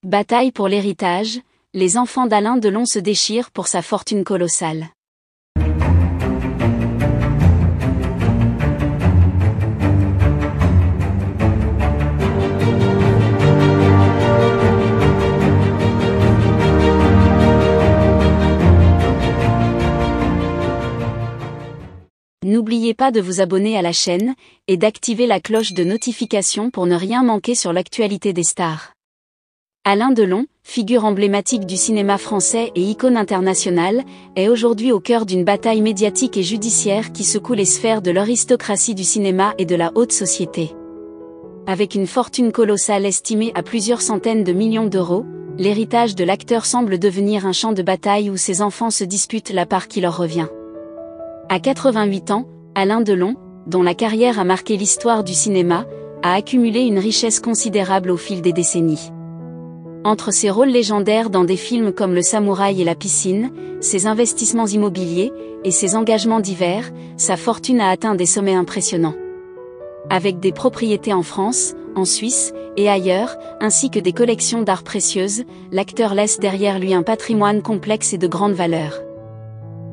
Bataille pour l'héritage, les enfants d'Alain Delon se déchirent pour sa fortune colossale. N'oubliez pas de vous abonner à la chaîne, et d'activer la cloche de notification pour ne rien manquer sur l'actualité des stars. Alain Delon, figure emblématique du cinéma français et icône internationale, est aujourd'hui au cœur d'une bataille médiatique et judiciaire qui secoue les sphères de l'aristocratie du cinéma et de la haute société. Avec une fortune colossale estimée à plusieurs centaines de millions d'euros, l'héritage de l'acteur semble devenir un champ de bataille où ses enfants se disputent la part qui leur revient. À 88 ans, Alain Delon, dont la carrière a marqué l'histoire du cinéma, a accumulé une richesse considérable au fil des décennies. Entre ses rôles légendaires dans des films comme Le Samouraï et La Piscine, ses investissements immobiliers, et ses engagements divers, sa fortune a atteint des sommets impressionnants. Avec des propriétés en France, en Suisse, et ailleurs, ainsi que des collections d'art précieuses, l'acteur laisse derrière lui un patrimoine complexe et de grande valeur.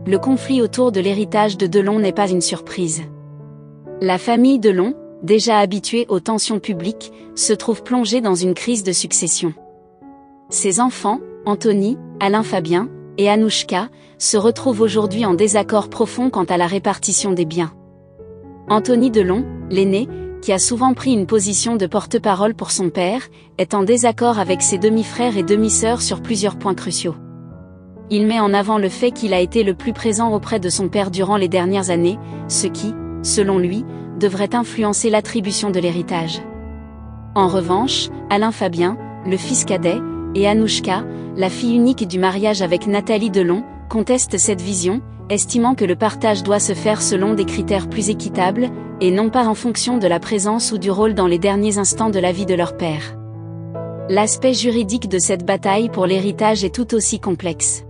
Le conflit autour de l'héritage de Delon n'est pas une surprise. La famille Delon, déjà habituée aux tensions publiques, se trouve plongée dans une crise de succession. Ses enfants, Anthony, Alain Fabien, et Anouchka, se retrouvent aujourd'hui en désaccord profond quant à la répartition des biens. Anthony Delon, l'aîné, qui a souvent pris une position de porte-parole pour son père, est en désaccord avec ses demi-frères et demi-sœurs sur plusieurs points cruciaux. Il met en avant le fait qu'il a été le plus présent auprès de son père durant les dernières années, ce qui, selon lui, devrait influencer l'attribution de l'héritage. En revanche, Alain Fabien, le fils cadet, et Anouchka, la fille unique du mariage avec Nathalie Delon, contestent cette vision, estimant que le partage doit se faire selon des critères plus équitables, et non pas en fonction de la présence ou du rôle dans les derniers instants de la vie de leur père. L'aspect juridique de cette bataille pour l'héritage est tout aussi complexe.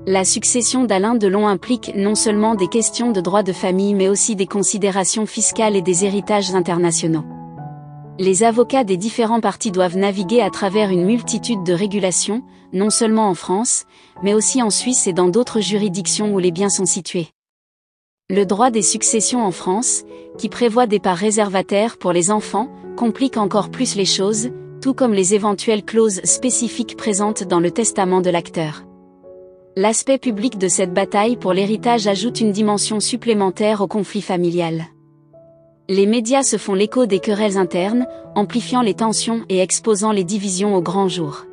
La succession d'Alain Delon implique non seulement des questions de droit de famille mais aussi des considérations fiscales et des héritages internationaux. Les avocats des différents partis doivent naviguer à travers une multitude de régulations, non seulement en France, mais aussi en Suisse et dans d'autres juridictions où les biens sont situés. Le droit des successions en France, qui prévoit des parts réservataires pour les enfants, complique encore plus les choses, tout comme les éventuelles clauses spécifiques présentes dans le testament de l'acteur. L'aspect public de cette bataille pour l'héritage ajoute une dimension supplémentaire au conflit familial. Les médias se font l'écho des querelles internes, amplifiant les tensions et exposant les divisions au grand jour.